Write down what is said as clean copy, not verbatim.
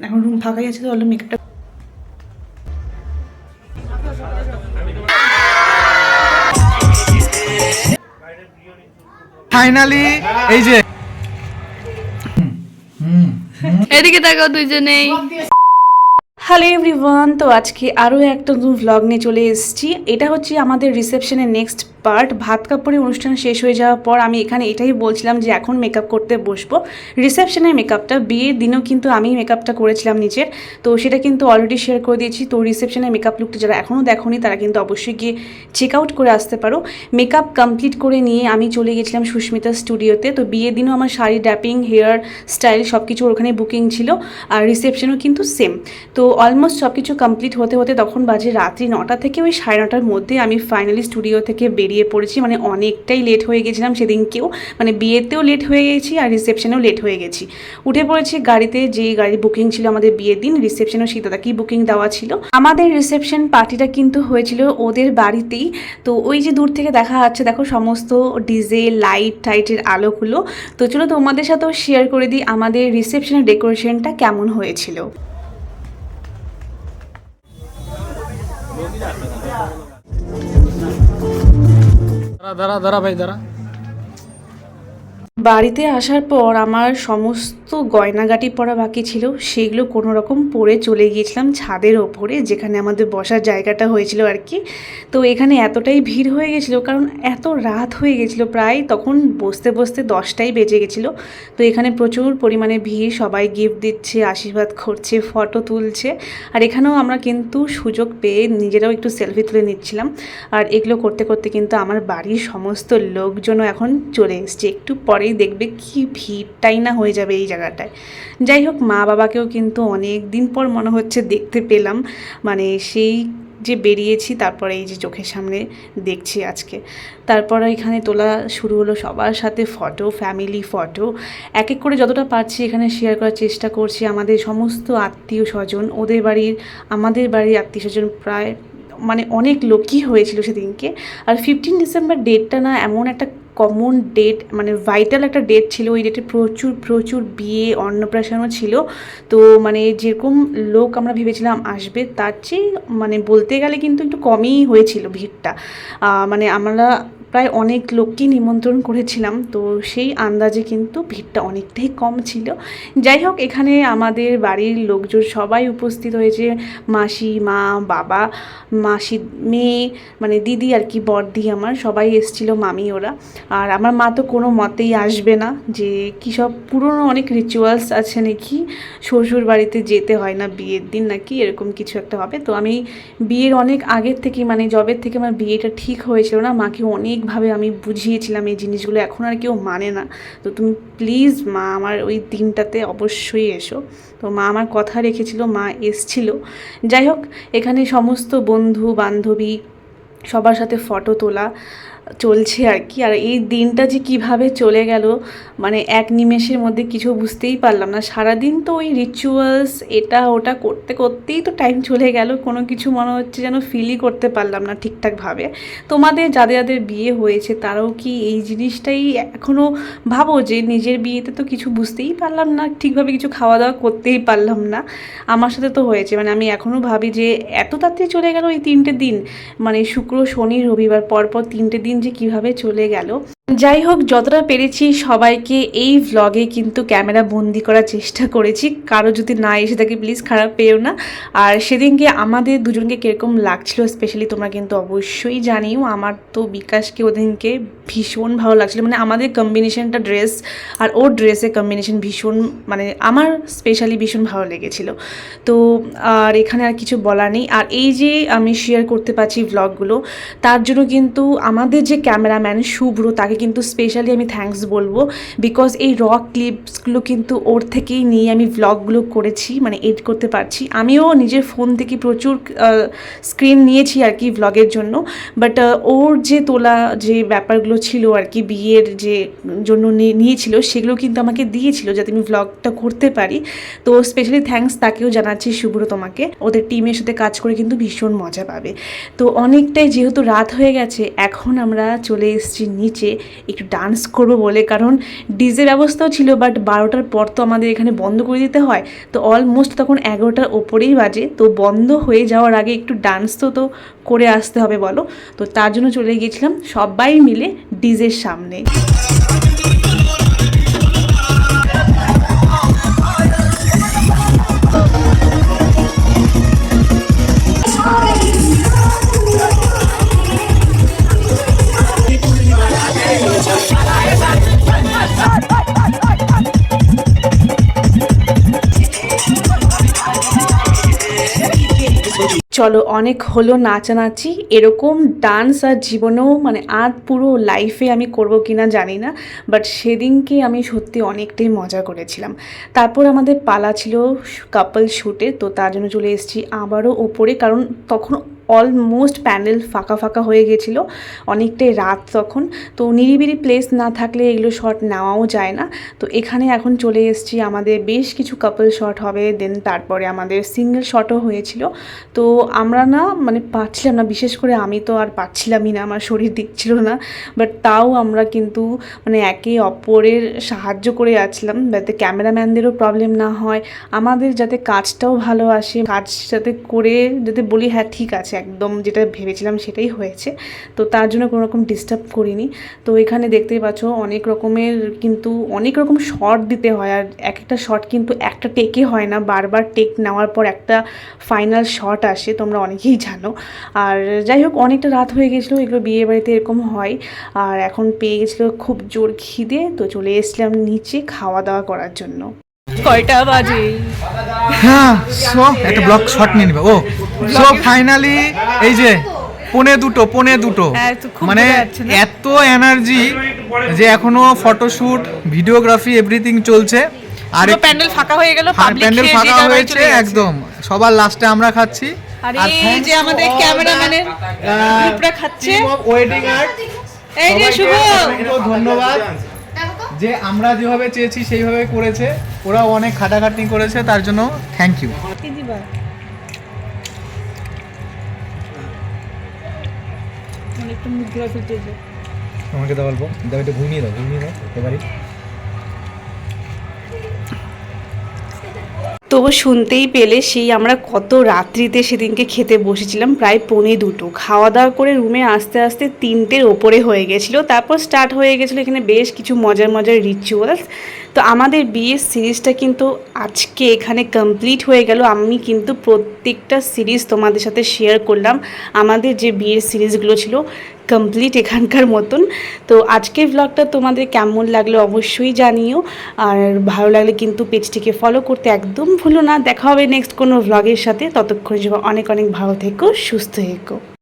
এখন রুম ফাঁকাই আছে, তো অলরেডি মেকআপটা ফাইনালি এই যে এদিকে তাকাও দুইজনেই। হ্যালো এভরিওয়ান, তো আজকে আরও একটা নতুন ভ্লগ নিয়ে চলে এসেছি। এটা হচ্ছে আমাদের রিসেপশনের নেক্সট পার্ট। ভাত কাপড়ের অনুষ্ঠান শেষ হয়ে যাওয়ার পর আমি এখানে এটাই বলছিলাম যে এখন মেকআপ করতে বসবো। রিসেপশনের মেকআপটা, বিয়ের দিনও কিন্তু আমি মেকআপটা করেছিলাম নিজের, তো সেটা কিন্তু অলরেডি শেয়ার করে দিয়েছি। তো রিসেপশনের মেকআপ লুকটা যারা এখনও দেখোনি তারা কিন্তু অবশ্যই গিয়ে চেক আউট করে আসতে পারো। মেকআপ কমপ্লিট করে নিয়ে আমি চলে গেছিলাম সুস্মিতা স্টুডিওতে। তো বিয়ের দিনও আমার শাড়ি, ড্যাপিং, হেয়ার স্টাইল সব কিছু ওখানে বুকিং ছিল, আর রিসেপশনও কিন্তু সেম। তো অলমোস্ট সব কিছু কমপ্লিট হতে হতে তখন বাজে রাত্রি 9টা থেকে ওই 9:30টার মধ্যে আমি ফাইনালি স্টুডিও থেকে বেরিয়ে পড়েছি। মানে অনেকটাই লেট হয়ে গেছিলাম সেদিনকেও, মানে বিয়েতেও লেট হয়ে গেছি আর রিসেপশনেও লেট হয়ে গেছি। উঠে পড়েছি গাড়িতে, যে গাড়ি বুকিং ছিল আমাদের বিয়ের দিন, রিসেপশনেও সেই দাদাকেই বুকিং দেওয়া ছিল। আমাদের রিসেপশন পার্টিটা কিন্তু হয়েছিল ওদের বাড়িতেই। তো ওই যে দূর থেকে দেখা যাচ্ছে, দেখো সমস্ত ডিজে লাইট টাইটের আলোগুলো। তো চলো তোমাদের সাথেও শেয়ার করে দিই আমাদের রিসেপশনের ডেকোরেশনটা কেমন হয়েছিল। দাঁড়া দাঁড়া ভাই দাঁড়া। বাড়িতে আসার পর আমার সমস্ত গয়নাগাটি পরা বাকি ছিল, সেগুলো কোনো রকম পরে চলে গিয়েছিলাম ছাদের ওপরে, যেখানে আমাদের বসার জায়গাটা হয়েছিল আর কি। তো এখানে এতটাই ভিড় হয়ে গেছিলো, কারণ এত রাত হয়ে গেছিলো, প্রায় তখন বসতে বসতে 10টাই বেজে গেছিলো। তো এখানে প্রচুর পরিমাণে ভিড়, সবাই গিফট দিচ্ছে, আশীর্বাদ করছে, ফটো তুলছে। আর এখানেও আমরা কিন্তু সুযোগ পেয়ে নিজেরাও একটু সেলফি তুলে নিচ্ছিলাম। আর এগুলো করতে করতে কিন্তু আমার বাড়ির সমস্ত লোকজনও এখন চলে এসছে। একটু পরেই দেখবে কি ভিড়টাই না হয়ে যাবে এই জায়গাটায়। যাই হোক, মা বাবাকেও কিন্তু অনেক দিন পর মনে হচ্ছে দেখতে পেলাম, মানে সেই যে বেরিয়েছি তারপরে এই যে চোখের সামনে দেখছি আজকে। তারপর এখানে তোলা শুরু হলো সবার সাথে ফটো, ফ্যামিলি ফটো। এক এক করে যতটা পারছি এখানে শেয়ার করার চেষ্টা করছি। আমাদের সমস্ত আত্মীয় স্বজন, ওদের বাড়ির, আমাদের বাড়ির আত্মীয় স্বজন, প্রায় মানে অনেক লোকই হয়েছিল সেদিনকে। আর 15 ডিসেম্বর ডেটটা না এমন একটা কমন ডেট, মানে ভাইটাল একটা ডেট ছিল। ওই ডেটে প্রচুর প্রচুর বিয়ে, অন্নপ্রাশনও ছিল। তো মানে যেরকম লোক আমরা ভেবেছিলাম আসবে তার চেয়ে মানে বলতে গেলে কিন্তু একটু কমই হয়েছিল ভিড়টা। মানে আমরা প্রায় অনেক লোককেই নিমন্ত্রণ করেছিলাম, তো সেই আন্দাজে কিন্তু ভিড়টা অনেকটাই কম ছিল। যাই হোক, এখানে আমাদের বাড়ির লোকজন সবাই উপস্থিত হয়েছে। মাসি, মা, বাবা, মাসি মেয়ে, মানে দিদি আর কি, বড়দি আমার, সবাই এসেছিলো, মামি ওরা। আর আমার মা তো কোনো মতেই আসবে না, যে কী সব পুরনো অনেক রিচুয়ালস আছে নাকি, শ্বশুর বাড়িতে যেতে হয় না বিয়ের দিন নাকি, এরকম কিছু একটা হবে। তো আমি বিয়ের অনেক আগের থেকে, মানে জবের থেকে আমার বিয়েটা ঠিক হয়েছিল না, মাকে অনেকভাবে আমি বুঝিয়েছিলাম এই জিনিসগুলো, এখন আর কেউ মানে না। তো তুমি প্লিজ মা আমার ওই দিনটাতে অবশ্যই এসো। তো মা আমার কথা রেখেছিল, মা এসছিল। যাই হোক, এখানে সমস্ত বন্ধু বান্ধবী সবার সাথে ফটো তোলা চলছে আর কি। আর এই দিনটা যে কিভাবে চলে গেল, মানে এক নিমেষের মধ্যে কিছু বুঝতেই পারলাম না। সারাদিন তো ওই রিচুয়ালস এটা ওটা করতে করতেই তো টাইম চলে গেল, কোনো কিছু মনে হচ্ছে যেন ফিলই করতে পারলাম না ঠিকঠাকভাবে। তোমাদের যাদের যাদের বিয়ে হয়েছে তারাও কি এই জিনিসটাই এখনও ভাবো, যে নিজের বিয়েতে তো কিছু বুঝতেই পারলাম না ঠিকভাবে, কিছু খাওয়া দাওয়া করতেই পারলাম না? আমার সাথে তো হয়েছে, মানে আমি এখনও ভাবি যে এত তাড়াতাড়ি চলে গেল এই 3টে দিন, মানে শুক্র শনি রবিবার পরপর 3টে দিন যে কিভাবে চলে গেল। যাই হোক, যতটা পেরেছি সবাইকে এই ভ্লগে কিন্তু ক্যামেরা বন্দি করার চেষ্টা করেছি। কারো যদি না এসে থাকে প্লিজ খারাপ পেও না। আর সেদিনকে আমাদের দুজনকে কীরকম লাগছিল স্পেশালি তোমরা কিন্তু অবশ্যই জানিও। আমার তো বিকাশকে ওদিনকে ভীষণ ভালো লাগছিলো, মানে আমাদের কম্বিনেশনটা, ড্রেস আর ওর ড্রেসের কম্বিনেশন ভীষণ, মানে আমার স্পেশালি ভীষণ ভালো লেগেছিলো। তো আর এখানে আর কিছু বলার নেই। আর এই যে আমি শেয়ার করতে পারছি ভ্লগগুলো, তার জন্য কিন্তু আমাদের যে ক্যামেরাম্যান শুভ্র, তাকে কিন্তু স্পেশালি আমি থ্যাঙ্কস বলবো। বিকজ এই র ক্লিপসগুলো কিন্তু ওর থেকেই নিয়ে আমি ভ্লগগুলো করেছি, মানে এডিট করতে পারছি। আমিও নিজের ফোন থেকে প্রচুর স্ক্রিন নিয়েছি আর কি ভ্লগের জন্য, বাট ওর যে তোলা যে ব্যাপারগুলো ছিল আর কি, বিয়ের যে জন্য নিয়েছিল, সেগুলো কিন্তু আমাকে দিয়েছিল যাতে আমি ভ্লগটা করতে পারি। তো স্পেশালি থ্যাঙ্কস তাকেও জানাচ্ছি শুভ্র তোমাকে। ওদের টিমের সাথে কাজ করে কিন্তু ভীষণ মজা পাবে। তো অনেকটাই যেহেতু রাত হয়ে গেছে, এখন আমরা চলে এসেছি নিচে একটু ডান্স করবো বলে, কারণ ডিজে ব্যবস্থাও ছিল বাট 12টার পর তো আমাদের এখানে বন্ধ করে দিতে হয়। তো অলমোস্ট তখন 11টার ওপরেই বাজে, তো বন্ধ হয়ে যাওয়ার আগে একটু ডান্স তো করে আসতে হবে বলো। তো তার জন্য চলে গিয়েছিলাম সবাই মিলে ডিজের সামনে। চলো, অনেক হলো নাচানাচি, এরকম ডান্স আর জীবনেও মানে আর পুরো লাইফে আমি করব কিনা জানি না, বাট সেদিনকে আমি সত্যি অনেকটাই মজা করেছিলাম। তারপর আমাদের পালা ছিল কাপল শ্যুটে, তো তার জন্য চলে এসেছি আবারও ওপরে, কারণ তখন অলমোস্ট প্যান্ডেল ফাঁকা ফাঁকা হয়ে গেছিলো, অনেকটাই রাত তখন। তো নিরিবিলি প্লেস না থাকলে এগুলো শট নেওয়াও যায় না। তো এখানে এখন চলে এসেছি, আমাদের বেশ কিছু কাপল শট হবে, দেন তারপরে আমাদের সিঙ্গেল শটও হয়েছিল। তো আমরা না মানে পাচ্ছিলাম না, বিশেষ করে আমি তো আর পাচ্ছিলামই না, আমার শরীর দিচ্ছিল না, বাট তাও আমরা কিন্তু মানে একে অপরের সাহায্য করে যাচ্ছিলাম যাতে ক্যামেরাম্যানদেরও প্রবলেম না হয়, আমাদের যাতে কাজটাও ভালো আসে, কাজ যাতে করে যাতে বলি হ্যাঁ ঠিক আছে একদম যেটা ভেবেছিলাম সেটাই হয়েছে। তো তার জন্য কোনো রকম ডিস্টার্ব করিনি। তো এখানে দেখতেই পাচ্ছ অনেক রকমের কিন্তু অনেক রকম শট দিতে হয়, আর এক একটা শট কিন্তু একটা টেকে হয় না, বারবার টেক নেওয়ার পর একটা ফাইনাল শট আসে, তোমরা অনেকেই জানো। আর যাই হোক, অনেকটা রাত হয়ে গেছিলো, এগুলো বিয়ে বাড়িতে এরকম হয়। আর এখন পেয়ে গেছিলো খুব জোর খিদে, তো চলে এসেছিলাম নিচে খাওয়া দাওয়া করার জন্য। কয়টা বাজে? হ্যাঁ, সো একটা ব্লগ শট নিয়ে নিবে। ও সো ফাইনালি এই যে পৌনে দুটো হ্যাঁ, তো খুব মানে বোঝা যাচ্ছে না। এত এনার্জি যে এখনো ফটোশুট ভিডিওগ্রাফি এভরিথিং চলছে। আর পুরো প্যান্ডেল ফাঁকা হয়ে গেল, পাবলিক প্যান্ডেল খেয়ে যে ফাঁকা যার বাড়ি হয়েছে চলে গেছে। একদম, সবার লাস্টে আমরা খাচ্ছি। আর এই যে আমাদের ক্যামেরাম্যানের গ্রুপরা খাচ্ছে, ওয়েডিং আর্ট, এই যে শুভ। ধন্যবাদ যে আমরা যেভাবে চেয়েছি সেইভাবে করেছে, ওরা অনেক খাটাখাটনি করেছে, তার জন্য থ্যাংক ইউ। তোমাকে তো বলবো দাও, এটা ঘুমিয়ে দাও এবারে। তো শুনতেই পেলে সেই আমরা কত রাত্রিতে সেদিনকে খেতে বসেছিলাম, প্রায় 1:45। খাওয়া দাওয়া করে রুমে আস্তে আস্তে 3টের ওপরে হয়ে গেছিলো। তারপর স্টার্ট হয়ে গেছিলো এখানে বেশ কিছু মজার মজার রিচুয়ালস। তো আমাদের বিয়ের সিরিজটা কিন্তু আজকে এখানে কমপ্লিট হয়ে গেল। আমি কিন্তু প্রত্যেকটা সিরিজ তোমাদের সাথে শেয়ার করলাম, আমাদের যে বিয়ের সিরিজগুলো ছিল কমপ্লিট এখানকার মতন। তো আজকের ব্লগটা তোমাদের কেমন লাগলো অবশ্যই জানিও, আর ভালো লাগলে কিন্তু পেজটিকে ফলো করতে একদম ভুলো না। দেখা হবে নেক্সট কোনো ব্লগের সাথে, ততক্ষণ অনেক অনেক ভালো থেকো, সুস্থ থেকো।